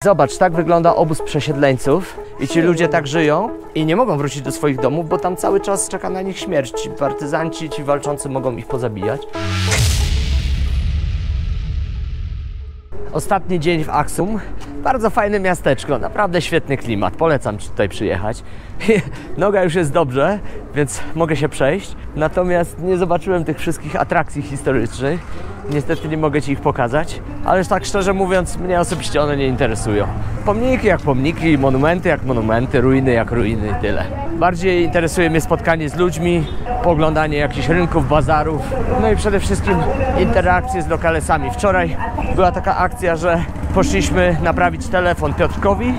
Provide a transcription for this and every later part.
Zobacz, tak wygląda obóz przesiedleńców i ci ludzie tak żyją i nie mogą wrócić do swoich domów, bo tam cały czas czeka na nich śmierć. Ci partyzanci, ci walczący mogą ich pozabijać. Ostatni dzień w Aksum. Bardzo fajne miasteczko, naprawdę świetny klimat. Polecam ci tutaj przyjechać. Noga już jest dobrze, więc mogę się przejść. Natomiast nie zobaczyłem tych wszystkich atrakcji historycznych. Niestety nie mogę ci ich pokazać. Ale tak szczerze mówiąc, mnie osobiście one nie interesują. Pomniki jak pomniki, monumenty jak monumenty, ruiny jak ruiny i tyle. Bardziej interesuje mnie spotkanie z ludźmi, pooglądanie jakichś rynków, bazarów. No i przede wszystkim interakcje z lokalesami. Wczoraj była taka akcja, że poszliśmy naprawić telefon Piotrkowi.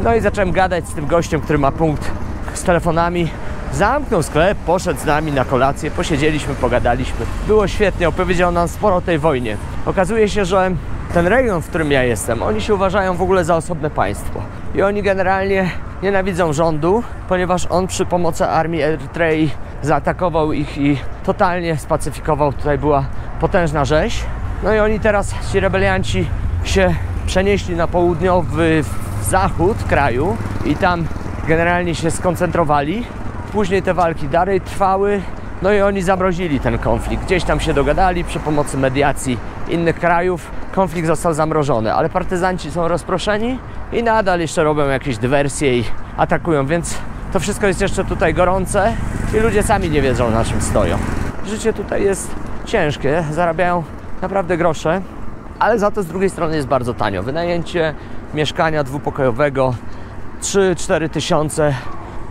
No i zacząłem gadać z tym gościem, który ma punkt z telefonami. Zamknął sklep, poszedł z nami na kolację, posiedzieliśmy, pogadaliśmy. Było świetnie, opowiedział nam sporo o tej wojnie. Okazuje się, że ten region, w którym ja jestem, oni się uważają w ogóle za osobne państwo. I oni generalnie nienawidzą rządu, ponieważ on przy pomocy armii Erytrei zaatakował ich i totalnie spacyfikował. Tutaj była potężna rzeź. No i oni teraz, ci rebelianci, się przenieśli na południowy zachód kraju i tam generalnie się skoncentrowali. Później te walki dalej trwały, no i oni zamrozili ten konflikt. Gdzieś tam się dogadali przy pomocy mediacji innych krajów. Konflikt został zamrożony, ale partyzanci są rozproszeni i nadal jeszcze robią jakieś dywersje i atakują, więc to wszystko jest jeszcze tutaj gorące i ludzie sami nie wiedzą, na czym stoją. Życie tutaj jest ciężkie, zarabiają naprawdę grosze, ale za to z drugiej strony jest bardzo tanio. Wynajęcie mieszkania dwupokojowego 3-4 tysiące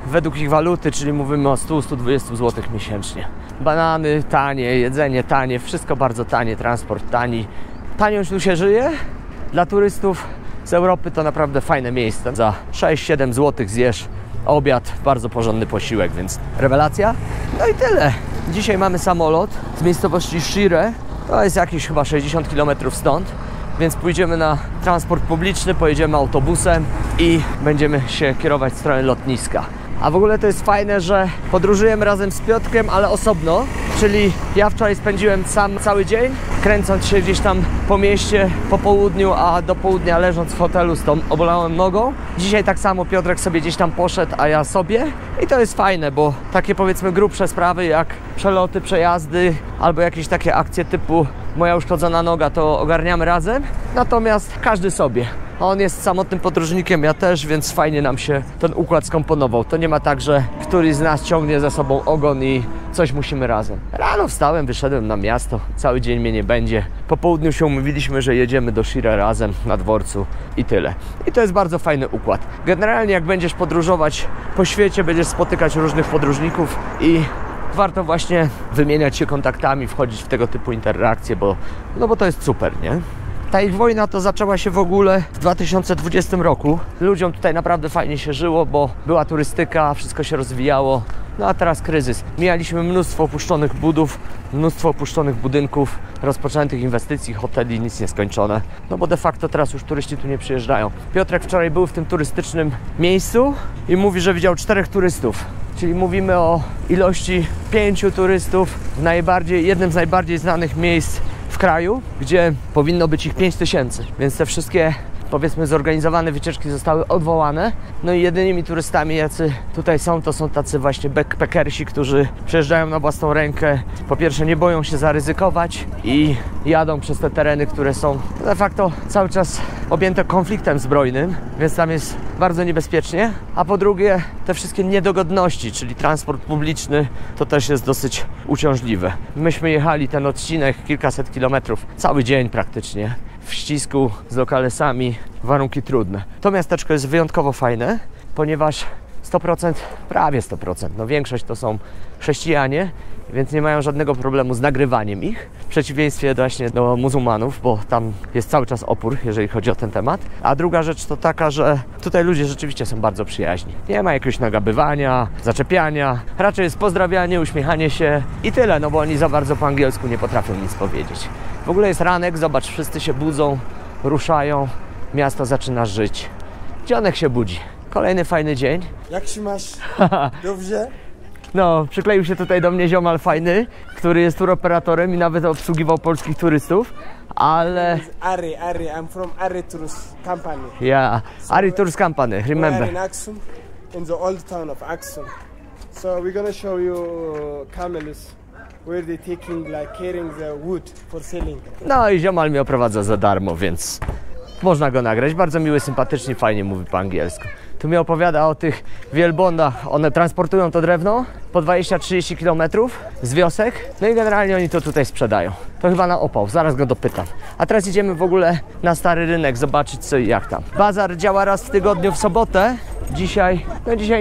według ich waluty, czyli mówimy o 100-120 zł miesięcznie. Banany tanie, jedzenie tanie, wszystko bardzo tanie, transport tani. Tanio tu się żyje. Dla turystów z Europy to naprawdę fajne miejsce. Za 6-7 zł zjesz obiad, bardzo porządny posiłek, więc rewelacja. No i tyle. Dzisiaj mamy samolot z miejscowości Shire. To jest jakieś chyba 60 km stąd. Więc pójdziemy na transport publiczny, pojedziemy autobusem i będziemy się kierować w stronę lotniska. A w ogóle to jest fajne, że podróżujemy razem z Piotrkiem, ale osobno. Czyli ja wczoraj spędziłem sam cały dzień, kręcąc się gdzieś tam po mieście po południu, a do południa leżąc w hotelu z tą obolałą nogą. Dzisiaj tak samo Piotrek sobie gdzieś tam poszedł, a ja sobie. I to jest fajne, bo takie powiedzmy grubsze sprawy jak przeloty, przejazdy albo jakieś takie akcje typu moja uszkodzona noga to ogarniamy razem. Natomiast każdy sobie. On jest samotnym podróżnikiem, ja też, więc fajnie nam się ten układ skomponował. To nie ma tak, że któryś z nas ciągnie za sobą ogon i coś musimy razem. Rano wstałem, wyszedłem na miasto, cały dzień mnie nie będzie. Po południu się umówiliśmy, że jedziemy do Shire razem na dworcu i tyle. I to jest bardzo fajny układ. Generalnie jak będziesz podróżować po świecie, będziesz spotykać różnych podróżników i warto właśnie wymieniać się kontaktami, wchodzić w tego typu interakcje, bo to jest super, nie? Ta ich wojna to zaczęła się w ogóle w 2020 roku. Ludziom tutaj naprawdę fajnie się żyło, bo była turystyka, wszystko się rozwijało. No a teraz kryzys. Mijaliśmy mnóstwo opuszczonych budów, mnóstwo opuszczonych budynków, rozpoczętych inwestycji, hoteli, nic nieskończone. No bo de facto teraz już turyści tu nie przyjeżdżają. Piotrek wczoraj był w tym turystycznym miejscu i mówi, że widział 4 turystów. Czyli mówimy o ilości 5 turystów w jednym z najbardziej znanych miejsc w kraju, gdzie powinno być ich 5000, więc te wszystkie powiedzmy zorganizowane wycieczki zostały odwołane. No i jedynymi turystami jacy tutaj są, to są tacy właśnie backpackersi, którzy przyjeżdżają na własną rękę. Po pierwsze nie boją się zaryzykować i jadą przez te tereny, które są de facto cały czas objęte konfliktem zbrojnym, więc tam jest bardzo niebezpiecznie. A po drugie te wszystkie niedogodności, czyli transport publiczny, to też jest dosyć uciążliwe. Myśmy jechali ten odcinek kilkaset kilometrów, cały dzień praktycznie, w ścisku z lokalesami, warunki trudne. To miasteczko jest wyjątkowo fajne, ponieważ 100%, prawie 100%, no większość to są chrześcijanie, więc nie mają żadnego problemu z nagrywaniem ich, w przeciwieństwie właśnie do muzułmanów, bo tam jest cały czas opór, jeżeli chodzi o ten temat. A druga rzecz to taka, że tutaj ludzie rzeczywiście są bardzo przyjaźni. Nie ma jakiegoś nagabywania, zaczepiania, raczej jest pozdrawianie, uśmiechanie się i tyle, no bo oni za bardzo po angielsku nie potrafią nic powiedzieć. W ogóle jest ranek, zobacz, wszyscy się budzą, ruszają, miasto zaczyna żyć. Dzionek się budzi. Kolejny fajny dzień. Jak się masz? Dobrze? No, przykleił się tutaj do mnie ziomal fajny, który jest turoperatorem i nawet obsługiwał polskich turystów, ale... Ari, I'm from Ari Tours Company. Yeah, Ari Tours Company, We are remember. in Aksum, in the old town of Aksum. So we're gonna show you camels, where they're taking, like carrying the wood for selling. No i ziomal mnie oprowadza za darmo, więc można go nagrać. Bardzo miły, sympatycznie, fajnie mówi po angielsku. Tu mi opowiada o tych wielbłądach. One transportują to drewno po 20-30 km z wiosek. No i generalnie oni to tutaj sprzedają. To chyba na opał, zaraz go dopytam. A teraz idziemy w ogóle na stary rynek, zobaczyć co i jak tam. Bazar działa raz w tygodniu w sobotę. Dzisiaj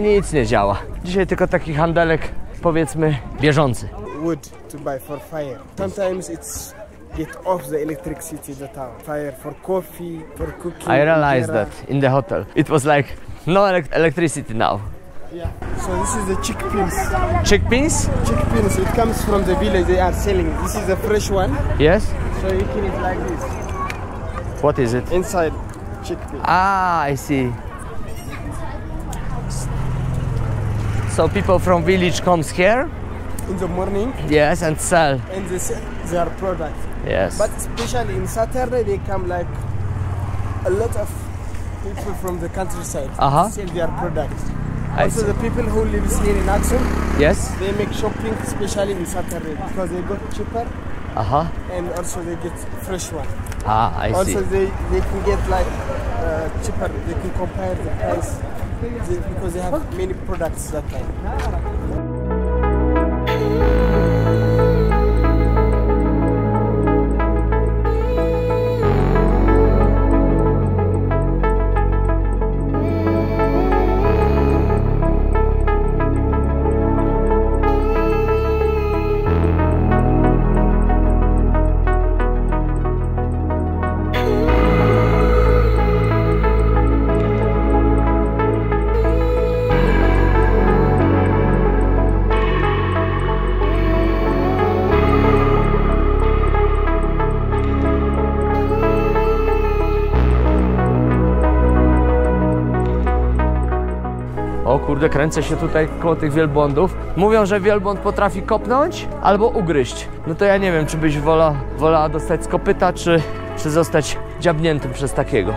nic nie działa. Dzisiaj tylko taki handelek, powiedzmy, bieżący. Wood to buy for fire. Sometimes it's get off the electricity in the town. Fire for coffee, for cooking. I realized injera. that in the hotel. It was like no electricity now. Yeah. So this is the chickpeas. Chickpeas? Chickpeas, it comes from the village they are selling. This is a fresh one. Yes? So you can eat like this. What is it? Inside chickpea. Ah, I see. So people from village comes here? In the morning, Yes, and sell. and they sell their product. Yes. But especially in Saturday, they come like a lot of people from the countryside Uh-huh. to sell their products. I Also, see. the people who live here in Aksum, Yes? they make shopping especially in Saturday because they got cheaper Aha. and also they get fresh one. Ah, I see. Also, they can get like cheaper. They can compare the price because they have many products that time. O kurde, kręcę się tutaj koło tych wielbłądów. Mówią, że wielbłąd potrafi kopnąć albo ugryźć. No to ja nie wiem, czy byś wolała dostać z kopyta, czy zostać dziabniętym przez takiego.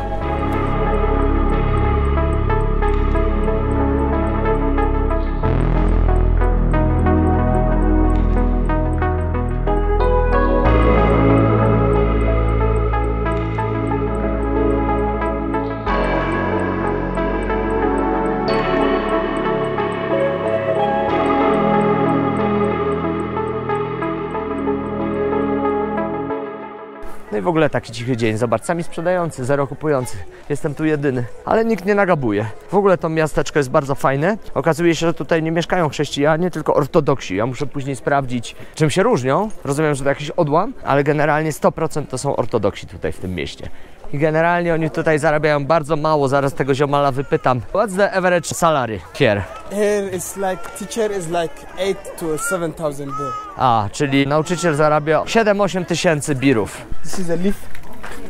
No i w ogóle taki cichy dzień. Zobacz, sami sprzedający, zero kupujący. Jestem tu jedyny, ale nikt nie nagabuje. W ogóle to miasteczko jest bardzo fajne. Okazuje się, że tutaj nie mieszkają chrześcijanie, tylko ortodoksi. Ja muszę później sprawdzić, czym się różnią. Rozumiem, że to jakiś odłam, ale generalnie 100% to są ortodoksi tutaj w tym mieście. I generalnie oni tutaj zarabiają bardzo mało. Zaraz tego ziomala wypytam. What's the average salary here? Here it's like teacher is like 8 to 7,000 birr. A, czyli nauczyciel zarabia 7-8 tysięcy birów. This is a leaf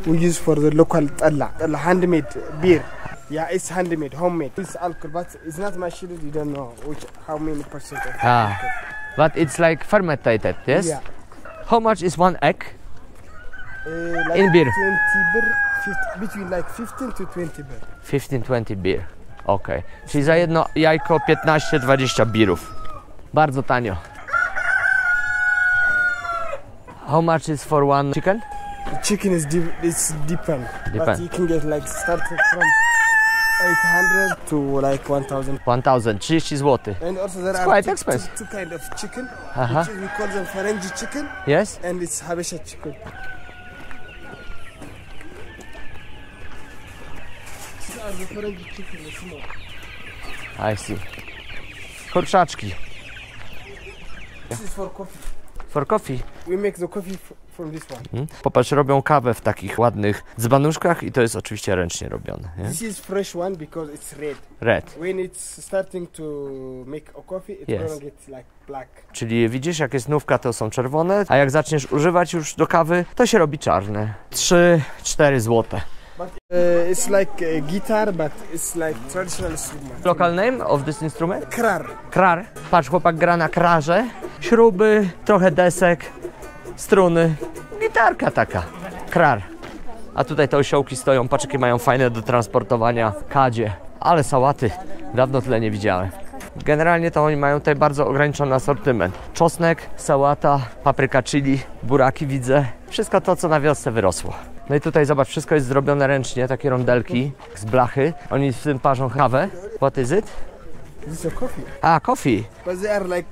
we use for the local talla, handmade beer. Yeah, it's handmade, homemade. It's alcohol, but it's not machine. You don't know how many percent of Ah, but it's like fermented, yes? Yeah. How much is one egg? Like In beer. 20 birr, between like 15 to 20 birr. 15-20 beer. Okej. Czyli za jedno jajko 15-20 birów. Bardzo tanio. How much is for one chicken? The chicken is it's depend, Depend. but you can get like started from 800 to like 1,000. 1000, 30 zł. And also there It's are quite expensive. two kind of chicken. Aha. Which is, we call them Farangi chicken Yes? and it's Habesha chicken. These are the Farangi chicken, the small. I see. Kurczaczki. This is for coffee. For coffee. We make the coffee from this one. Popatrz, robią kawę w takich ładnych dzbanuszkach i to jest oczywiście ręcznie robione. Nie? This is fresh one because it's red. Red. When it's starting to make a coffee, it's Yes. gonna get like black. Czyli widzisz, jak jest nówka, to są czerwone, a jak zaczniesz używać już do kawy, to się robi czarne. 3-4 złote It's like a guitar, but it's like traditional instrument. Local name of this instrument? Krar. Krar. Patrz, chłopak gra na krarze. Śruby, trochę desek, struny. Gitarka taka. Krar. A tutaj te osiołki stoją, patrz jakie mają fajne do transportowania kadzie. Ale sałaty, dawno tyle nie widziałem. Generalnie to oni mają tutaj bardzo ograniczony asortyment. Czosnek, sałata, papryka chili, buraki widzę. Wszystko to, co na wiosce wyrosło. No i tutaj zobacz, wszystko jest zrobione ręcznie, takie rondelki z blachy. Oni w tym parzą kawę. What is it? This is a coffee. A, coffee. But they are like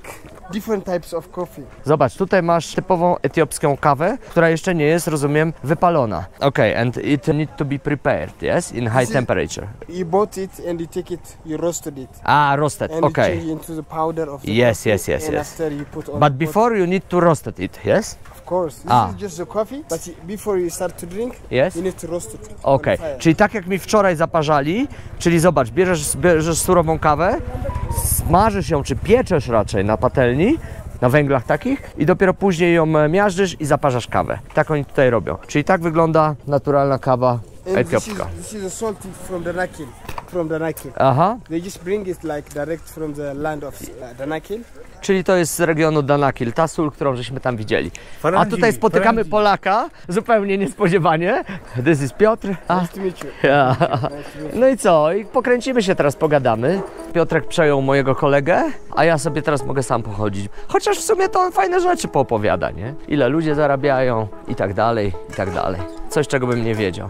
different types of coffee. Zobacz, tutaj masz typową etiopską kawę, która jeszcze nie jest, rozumiem, wypalona. Okay, and it need to be prepared, yes? In high temperature. You bought it and you take it, you roasted it. Ah, roasted, And okay. you change into the powder of the Yes, coffee, yes, yes, and yes. after you put on But the before you need to roast it, yes? Of course. This Ah. is just the coffee, but before you start to drink, Yes? you need to roast it. Okej, on fire. czyli tak jak mi wczoraj zaparzali, czyli zobacz, bierzesz surową kawę, smażysz ją, czy pieczesz raczej na patelni, na węglach takich i dopiero później ją miażdżysz i zaparzasz kawę. Tak oni tutaj robią. Czyli tak wygląda naturalna kawa And etiopska. this is a salt from Danakil. From Danakil. Aha, They just bring it like direct from the land of Danakil. czyli to jest z regionu Danakil, ta sól, którą żeśmy tam widzieli. A tutaj spotykamy Polaka, zupełnie niespodziewanie. This is Piotr. A, Nice to meet you. ja. Nice to meet you. No i co? I pokręcimy się teraz, pogadamy. Piotrek przejął mojego kolegę, a ja sobie teraz mogę sam pochodzić. Chociaż w sumie to on fajne rzeczy poopowiada, nie? Ile ludzie zarabiają i tak dalej, i tak dalej. Coś, czego bym nie wiedział.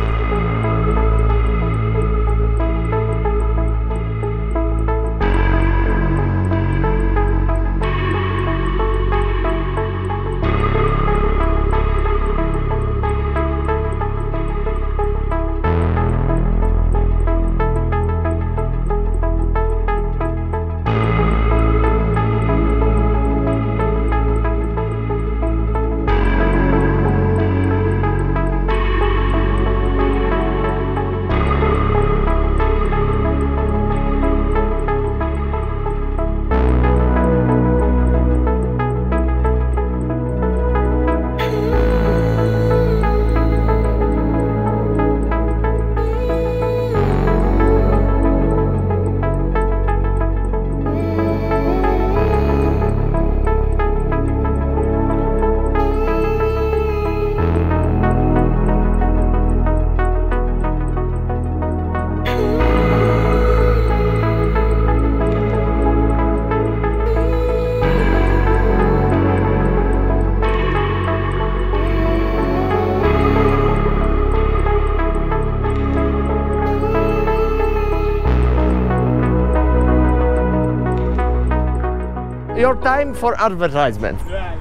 Your time for advertisement. Right.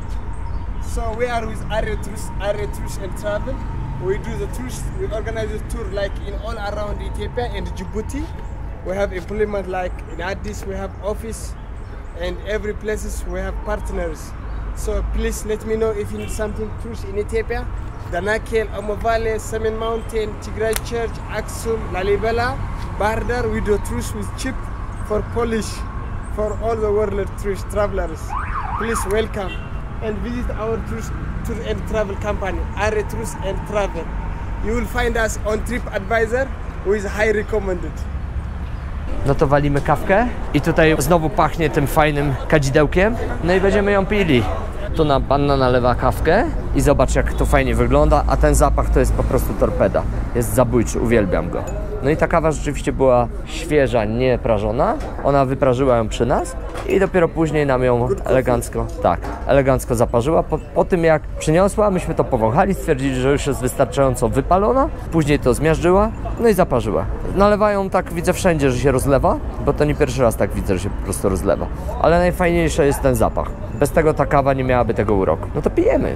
So we are with Area Tours and Travel. We do the tours, we organize the tour like in all around Ethiopia and Djibouti. We have employment like in Addis, we have office, and every places we have partners. So please let me know if you need something tours in Ethiopia. Danakil, Omo Valley, Semen Mountain, Tigray Church, Aksum, Lalibela, Bahir Dar. We do tours with cheap for Polish, for all the world tourist travelers. Please welcome and visit our tour and travel company, Area Tours and Travel. You will find us on TripAdvisor, who is high recommended. No to walimy kawkę i tutaj znowu pachnie tym fajnym kadzidełkiem. No i będziemy ją pili. Tu nam panna nalewa kawkę i zobacz jak to fajnie wygląda, a ten zapach to jest po prostu torpeda. Jest zabójczy, uwielbiam go. No i ta kawa rzeczywiście była świeża, nie prażona. Ona wyprażyła ją przy nas i dopiero później nam ją elegancko zaparzyła. Po tym jak przyniosła, myśmy to powąchali, stwierdzili, że już jest wystarczająco wypalona. Później to zmiażdżyła, no i zaparzyła. Nalewają tak, widzę wszędzie, że się rozlewa, bo to nie pierwszy raz tak widzę, że się po prostu rozlewa. Ale najfajniejszy jest ten zapach. Bez tego ta kawa nie miałaby tego uroku. No to pijemy.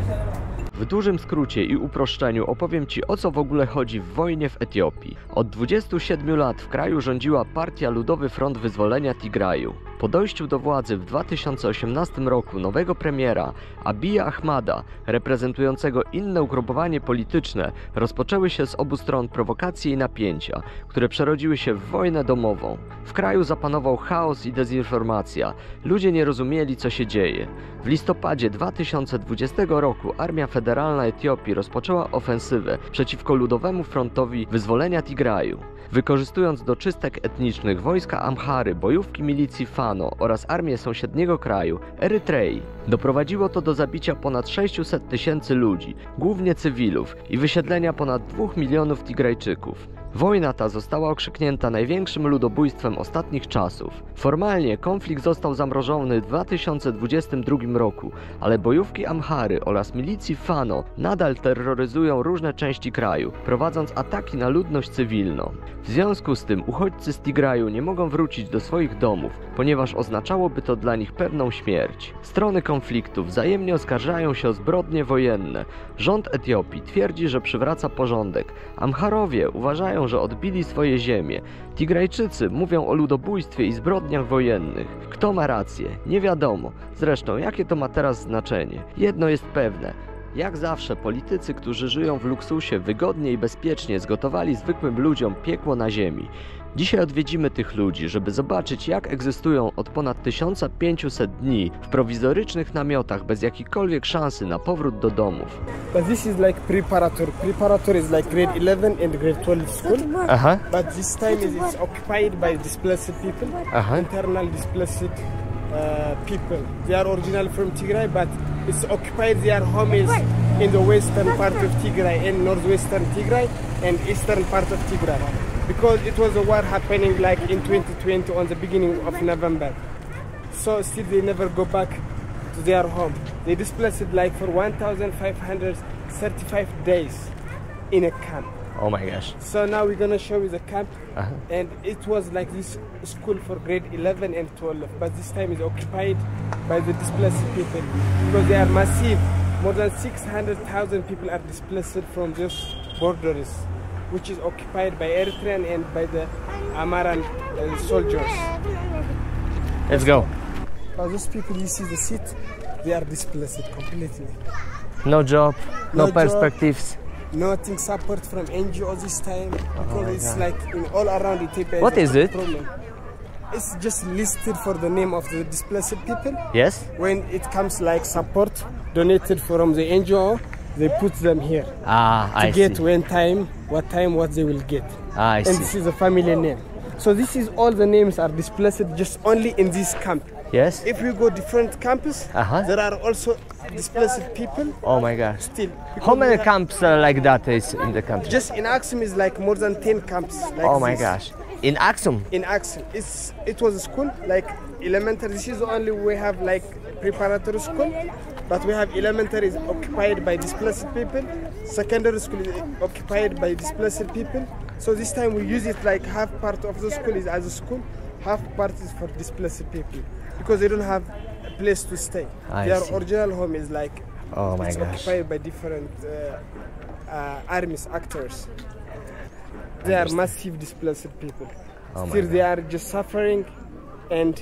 W dużym skrócie i uproszczeniu opowiem Ci, o co w ogóle chodzi w wojnie w Etiopii. Od 27 lat w kraju rządziła Partia Ludowy Front Wyzwolenia Tigraju. Po dojściu do władzy w 2018 roku nowego premiera Abiya Ahmada, reprezentującego inne ugrupowanie polityczne, rozpoczęły się z obu stron prowokacje i napięcia, które przerodziły się w wojnę domową. W kraju zapanował chaos i dezinformacja. Ludzie nie rozumieli, co się dzieje. W listopadzie 2020 roku Armia Federalna Etiopii rozpoczęła ofensywę przeciwko Ludowemu Frontowi Wyzwolenia Tigraju. Wykorzystując do czystek etnicznych wojska Amhary, bojówki milicji Fano oraz armię sąsiedniego kraju, Erytrei, doprowadziło to do zabicia ponad 600 tysięcy ludzi, głównie cywilów, i wysiedlenia ponad 2 milionów Tigrajczyków. Wojna ta została okrzyknięta największym ludobójstwem ostatnich czasów. Formalnie konflikt został zamrożony w 2022 roku, ale bojówki Amhary oraz milicji Fano nadal terroryzują różne części kraju, prowadząc ataki na ludność cywilną. W związku z tym uchodźcy z Tigraju nie mogą wrócić do swoich domów, ponieważ oznaczałoby to dla nich pewną śmierć. Strony konfliktu wzajemnie oskarżają się o zbrodnie wojenne. Rząd Etiopii twierdzi, że przywraca porządek. Amharowie uważają, że odbili swoje ziemie. Tigrajczycy mówią o ludobójstwie i zbrodniach wojennych. Kto ma rację? Nie wiadomo. Zresztą, jakie to ma teraz znaczenie? Jedno jest pewne. Jak zawsze politycy, którzy żyją w luksusie, wygodnie i bezpiecznie, zgotowali zwykłym ludziom piekło na ziemi. Dzisiaj odwiedzimy tych ludzi, żeby zobaczyć, jak egzystują od ponad 1500 dni w prowizorycznych namiotach bez jakiejkolwiek szansy na powrót do domów. But this is like preparatory. Preparatory is like grade 11 and grade 12 school. But this time it's occupied by displaced people, internal displaced people. They are originally from Tigray, but it's occupied. Their home is in the western part of Tigray, in northwestern Tigray and eastern part of Tigray. Because it was a war happening like in 2020 on the beginning of November. So still they never go back to their home. They displaced like for 1,535 days in a camp. Oh my gosh. So now we're gonna show you the camp. And it was like this school for grade 11 and 12, but this time is occupied by the displaced people because they are massive. More than 600,000 people are displaced from those borders, which is occupied by Eritrean and by the Amaran soldiers. Let's go. But those people you see the seat, they are displaced completely. No job, no job, perspectives. nothing support from NGO this time because it's like in all around Ethiopia. What is it? Problem. It's just listed for the name of the displaced people. Yes? When it comes like support donated from the NGO, they put them here I get see. when time, what they will get. I And see. this is a family name. So this is all the names are displaced just only in this camp. Yes? If we go different campus, there are also displaced people Oh my gosh. still. How many we have- camps like that is in the country? Just in Aksum is like more than 10 camps. Like Oh my this. gosh. In Aksum? In Aksum, it was a school like elementary. This is the only we have like preparatory school, but we have elementary is occupied by displaced people. Secondary school is occupied by displaced people. So this time we use it like half part of the school is as a school, half part is for displaced people because they don't have a place to stay. I Their see. original home is like Oh my it's gosh. occupied by different armies, actors. They are massive displaced people. Oh my Still, God. they are just suffering and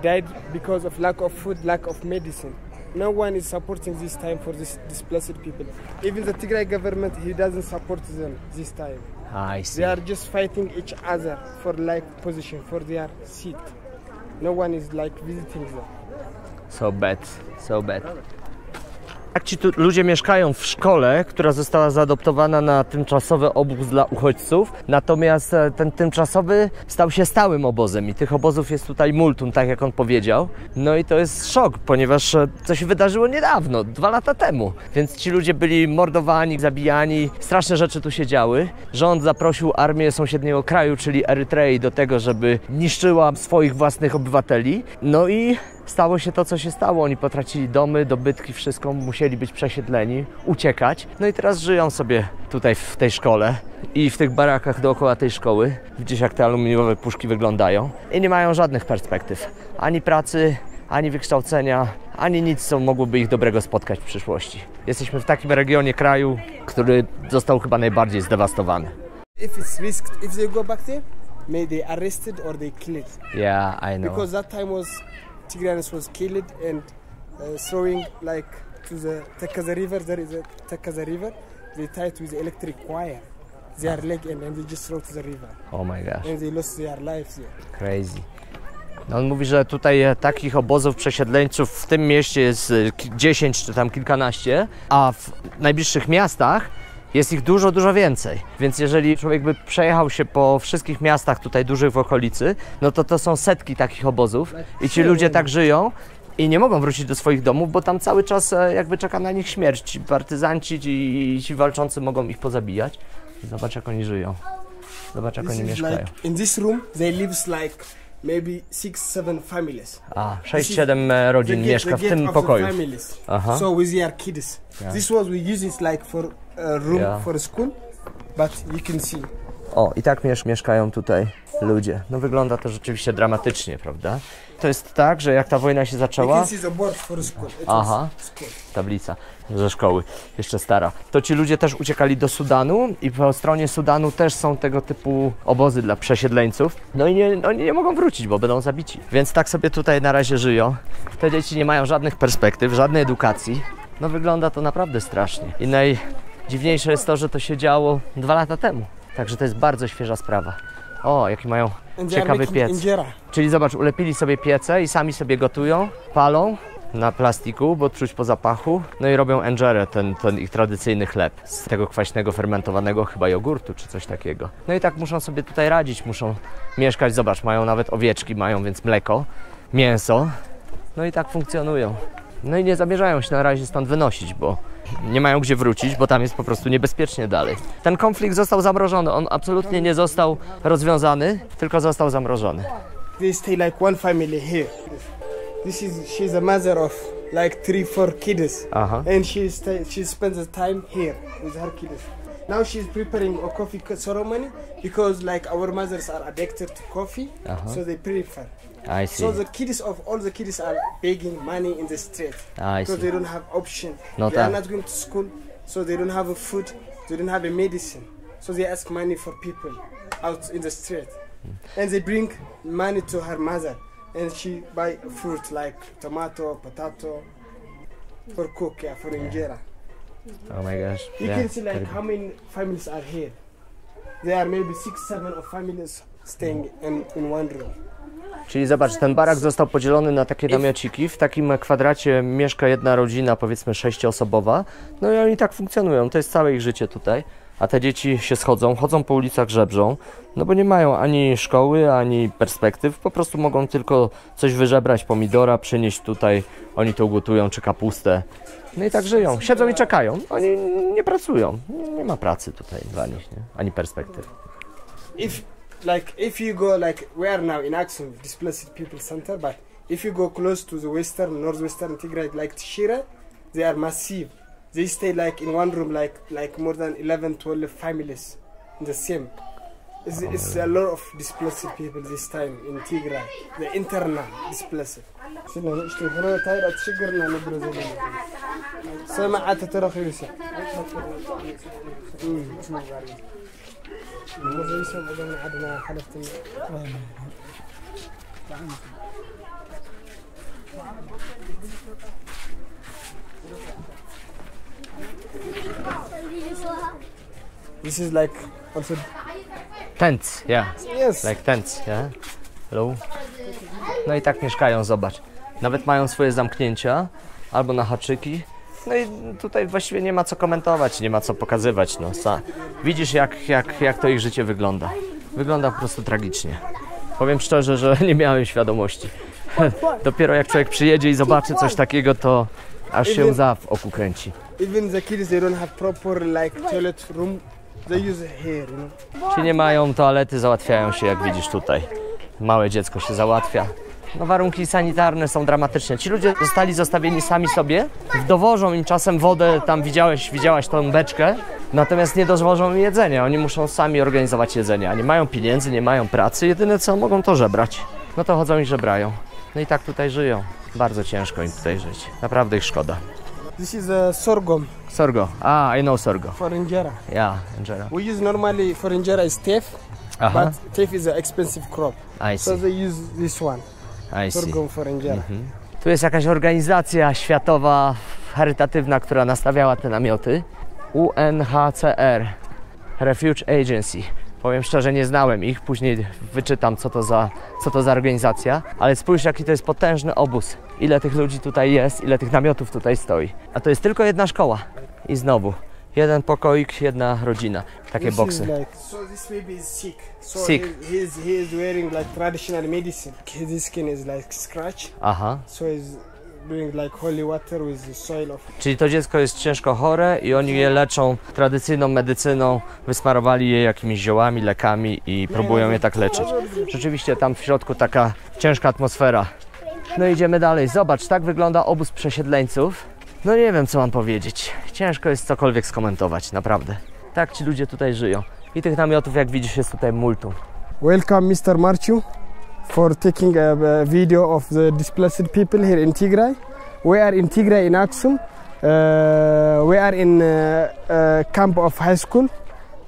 died because of lack of food, lack of medicine. No one is supporting this time for this displaced people. Even the Tigray government, he doesn't support them this time. I see. They are just fighting each other for like position, for their seat. No one is like visiting them. So bad, so bad. Jak ci tu ludzie mieszkają w szkole, która została zaadoptowana na tymczasowy obóz dla uchodźców, natomiast ten tymczasowy stał się stałym obozem i tych obozów jest tutaj multum, tak jak on powiedział. No i to jest szok, ponieważ to się wydarzyło niedawno, 2 lata temu, więc ci ludzie byli mordowani, zabijani, straszne rzeczy tu się działy. Rząd zaprosił armię sąsiedniego kraju, czyli Erytrei, do tego, żeby niszczyła swoich własnych obywateli. No i stało się to, co się stało. Oni potracili domy, dobytki, wszystko, musieli być przesiedleni, uciekać. No i teraz żyją sobie tutaj w tej szkole i w tych barakach dookoła tej szkoły. Widzisz, jak te aluminiowe puszki wyglądają. I nie mają żadnych perspektyw. Ani pracy, ani wykształcenia, ani nic, co mogłoby ich dobrego spotkać w przyszłości. Jesteśmy w takim regionie kraju, który został chyba najbardziej zdewastowany. If it's risked, if they go back there, may they arrested or they killed. Yeah, I know. Because that time was Tigranes was killed and throwing like to the Takaza River. There is a Takaza River. They tied with the electric wire their leg and they just throw to the river. Oh my gosh. And they lost their lives there. Crazy. No on mówi, że tutaj takich obozów przesiedleńców w tym mieście jest 10 czy tam kilkanaście, a w najbliższych miastach jest ich dużo, dużo więcej. Więc jeżeli człowiek by przejechał się po wszystkich miastach tutaj dużych w okolicy, no to są setki takich obozów i ci ludzie tak żyją i nie mogą wrócić do swoich domów, bo tam cały czas jakby czeka na nich śmierć. Ci partyzanci i ci walczący mogą ich pozabijać. Zobacz jak oni żyją. Zobacz jak oni mieszkają. Like, in this room they lives like maybe 6-7 families. A, 6-7 rodzin mieszka w tym pokoju. Aha. So with their kids. Yeah. This was we use it like for a room for a school, but you can see. O, i tak mieszkają tutaj ludzie. No wygląda to rzeczywiście dramatycznie, prawda? To jest tak, że jak ta wojna się zaczęła... Aha, tablica ze szkoły, jeszcze stara. To ci ludzie też uciekali do Sudanu i po stronie Sudanu też są tego typu obozy dla przesiedleńców. No i oni nie mogą wrócić, bo będą zabici. Więc tak sobie tutaj na razie żyją. Te dzieci nie mają żadnych perspektyw, żadnej edukacji. No wygląda to naprawdę strasznie. I najdziwniejsze jest to, że to się działo 2 lata temu. Także to jest bardzo świeża sprawa. O, jaki mają ciekawy piec. Czyli zobacz, ulepili sobie piece i sami sobie gotują, palą na plastiku, bo czuć po zapachu. No i robią injerę, ten ich tradycyjny chleb z tego kwaśnego, fermentowanego chyba jogurtu czy coś takiego. No i tak muszą sobie tutaj radzić, muszą mieszkać. Zobacz, mają nawet owieczki, mają więc mleko, mięso. No i tak funkcjonują. No i nie zamierzają się na razie stąd wynosić, bo nie mają gdzie wrócić, bo tam jest po prostu niebezpiecznie dalej. Ten konflikt został zamrożony, on absolutnie nie został rozwiązany, tylko został zamrożony. They stay like one family here. She's a mother of like 3-4 kids. And she spends the time here with her kids. Now she's preparing a coffee ceremony because like our mothers are addicted to coffee, so they prefer. I see. So the kids of all the kids are begging money in the street because they don't have option. They are not going to school, so they don't have a food, they don't have a medicine. So they ask money for people out in the street, and they bring money to her mother, and she buy fruit like tomato, potato, for cook, for injera. Oh my gosh! You can see like how many families are here. There are maybe 6-7 of families staying in one room. Czyli zobacz, ten barak został podzielony na takie namiociki. W takim kwadracie mieszka jedna rodzina, powiedzmy 6-osobowa. No i oni tak funkcjonują, to jest całe ich życie tutaj. A te dzieci się chodzą po ulicach, żebrzą, no bo nie mają ani szkoły, ani perspektyw. Po prostu mogą tylko coś wyżebrać, pomidora, przynieść tutaj. Oni to ugotują, czy kapustę. No i tak żyją, siedzą i czekają. Oni nie pracują, nie ma pracy tutaj dla nich, nie? Ani perspektyw. If you go like we are now in Aksum, displaced people center, but if you go close to the northwestern Tigray, like Tishira, they are massive. They stay like in one room, like more than 11-12 families in the same. It's a lot of displaced people this time in Tigray, the internal displaced. This is like also tents, yeah. Yes. Like tents, yeah. Hello. No i tak mieszkają, zobacz. Nawet mają swoje zamknięcia albo na haczyki. No i tutaj właściwie nie ma co komentować, nie ma co pokazywać. No, widzisz jak to ich życie wygląda. Wygląda po prostu tragicznie. Powiem szczerze, że nie miałem świadomości. Dopiero jak człowiek przyjedzie i zobaczy coś takiego, to aż się łza w oku kręci. Even the kids, they don't have proper like toilet room. They use here, you know. Czyli nie mają toalety, załatwiają się jak widzisz tutaj. Małe dziecko się załatwia. No warunki sanitarne są dramatyczne. Ci ludzie zostali zostawieni sami sobie. Dowożą im czasem wodę, tam widziałaś tą beczkę. Natomiast nie dowożą im jedzenia. Oni muszą sami organizować jedzenie. A nie mają pieniędzy, nie mają pracy. Jedyne co mogą to żebrać. No to chodzą i żebrają. No i tak tutaj żyją. Bardzo ciężko im tutaj żyć. Naprawdę ich szkoda. This is a sorghum. Sorgo. I know sorgo. For injera. Yeah, injera. We use normally for injera is teff. but teff is an expensive crop. I see. So they use this one. I see. Sorghum for injera. Tu jest jakaś organizacja światowa, charytatywna, która nastawiała te namioty. UNHCR, Refuge Agency. Powiem szczerze, nie znałem ich, później wyczytam co to za organizacja. Ale spójrz, jaki to jest potężny obóz. Ile tych ludzi tutaj jest, ile tych namiotów tutaj stoi. A to jest tylko jedna szkoła. I znowu, jeden pokoik, jedna rodzina. Takie boksy. So this baby is sick. So Sick. He is wearing like traditional medicine. His skin is like scratch. Aha. So he's doing like holy water with the soil of. Czyli to dziecko jest ciężko chore i oni je leczą tradycyjną medycyną, wysmarowali je jakimiś ziołami, lekami i próbują je tak leczyć. Rzeczywiście tam w środku taka ciężka atmosfera. No idziemy dalej. Zobacz, tak wygląda obóz przesiedleńców. No nie wiem, co mam powiedzieć. Ciężko jest cokolwiek skomentować, naprawdę. Tak ci ludzie tutaj żyją. I tych namiotów, jak widzisz, jest tutaj multum. Welcome Mr. Marchu for taking a video of the displaced people here in Tigray. We are in Tigray in Aksum. We are in camp of high school.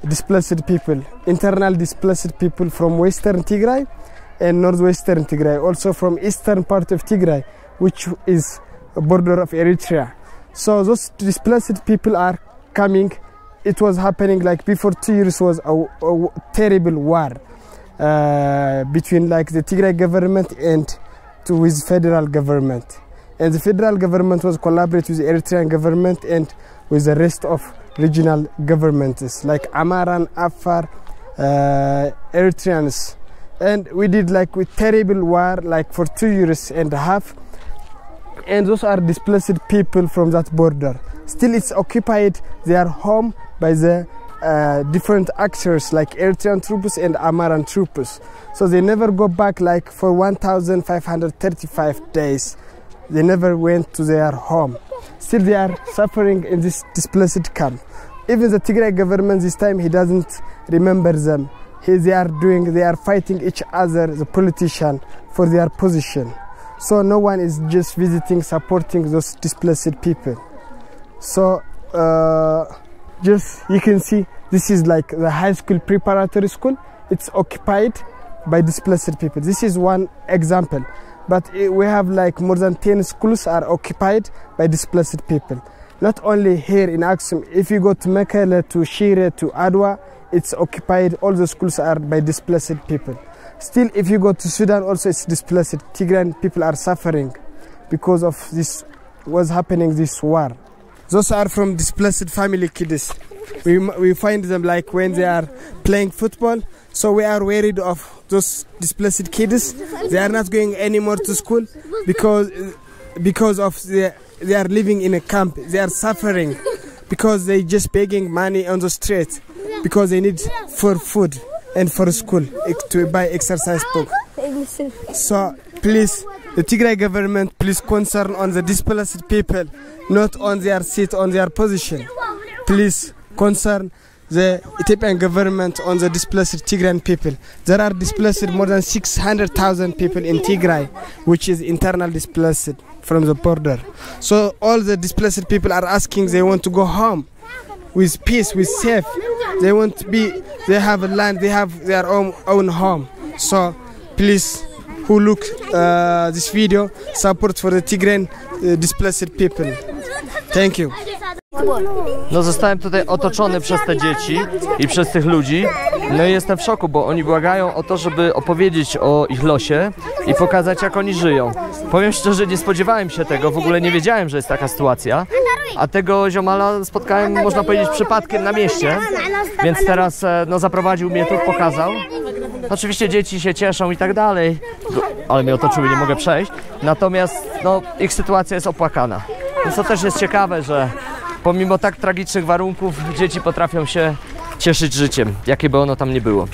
Displaced people, internal displaced people from western Tigray and northwestern Tigray, also from eastern part of Tigray, which is a border of Eritrea. So those displaced people are coming. It was happening like before 2 years was a terrible war between like the Tigray government and with federal government. And the federal government was collaborating with the Eritrean government and with the rest of regional governments like Amaran, Afar, Eritreans. And we did like with terrible war like for 2 years and a half. And those are displaced people from that border. Still it's occupied, they are home by the different actors like Eritrean troops and Amaran troops. So they never go back like for 1,535 days. They never went to their home. Still they are suffering in this displaced camp. Even the Tigray government this time, he doesn't remember them. They are fighting each other, the politician, for their position. So no one is just visiting, supporting those displaced people. So just you can see this is like the high school preparatory school. It's occupied by displaced people. This is one example. But we have like more than 10 schools are occupied by displaced people. Not only here in Aksum, if you go to Mekelle, to Shire, to Adwa, it's occupied, all the schools are by displaced people. Still, if you go to Sudan, also it's displaced. Tigrayan people are suffering because of this, what's happening, this war. Those are from displaced family kids. We find them like when they are playing football. So we are worried of those displaced kids. They are not going anymore to school because of they are living in a camp. They are suffering because they just begging money on the street because they need for food and for school to buy exercise book. So please, the Tigray government, please concern on the displaced people, not on their seat, on their position. Please concern the Ethiopian government on the displaced Tigrayan people. There are displaced more than 600,000 people in Tigray, which is internal displaced from the border. So all the displaced people are asking, they want to go home with peace, with safe. They want to be, they have a land, they have their own home. So please, who look this video, support for the Tigrayan displaced people. Thank you. No zostałem tutaj otoczony przez te dzieci i przez tych ludzi. No i jestem w szoku, bo oni błagają o to, żeby opowiedzieć o ich losie i pokazać, jak oni żyją. Powiem szczerze, nie spodziewałem się tego, w ogóle nie wiedziałem, że jest taka sytuacja. A tego ziomala spotkałem, można powiedzieć, przypadkiem na mieście. Więc teraz no, zaprowadził mnie tu, pokazał. Oczywiście dzieci się cieszą i tak dalej, ale mnie otoczyły, nie mogę przejść. Natomiast no, ich sytuacja jest opłakana. Więc to też jest ciekawe, że pomimo tak tragicznych warunków dzieci potrafią się cieszyć życiem, jakie by ono tam nie było.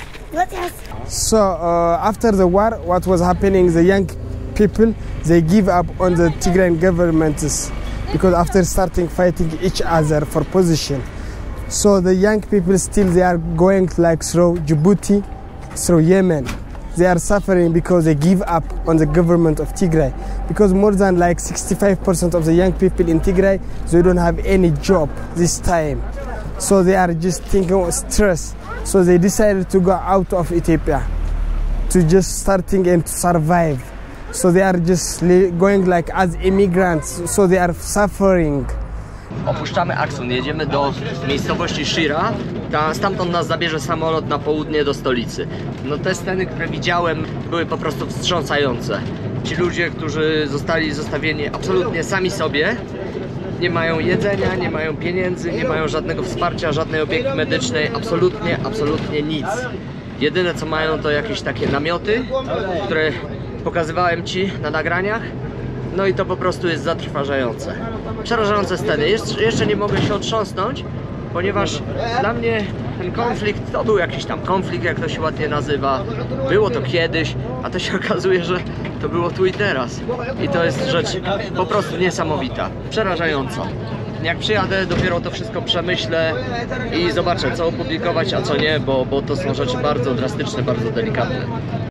So after the war, what was happening, the young people, they give up on the Tigrayan governments because after starting fighting each other for position. So the young people still, they are going like through Djibouti, through Yemen. They are suffering because they give up on the government of Tigray. Because more than like 65% of the young people in Tigray, they don't have any job this time. So they are just thinking of stress. So they decided to go out of Ethiopia to just starting and to survive. So they are just going like as immigrants. So they are suffering. Opuszczamy Aksun, jedziemy do miejscowości Shira. Stamtąd nas zabierze samolot na południe do stolicy. No te sceny, które widziałem, były po prostu wstrząsające. Ci ludzie, którzy zostali zostawieni absolutnie sami sobie, nie mają jedzenia, nie mają pieniędzy, nie mają żadnego wsparcia, żadnej opieki medycznej, absolutnie nic. Jedyne co mają to jakieś takie namioty, które pokazywałem Ci na nagraniach. No i to po prostu jest zatrważające. Przerażające sceny. Jeszcze nie mogę się otrząsnąć, ponieważ dla mnie ten konflikt to był jakiś tam konflikt, jak to się ładnie nazywa. Było to kiedyś, a to się okazuje, że to było tu i teraz. I to jest rzecz po prostu niesamowita, przerażająca. Jak przyjadę, dopiero to wszystko przemyślę i zobaczę, co opublikować, a co nie, bo to są rzeczy bardzo drastyczne, bardzo delikatne.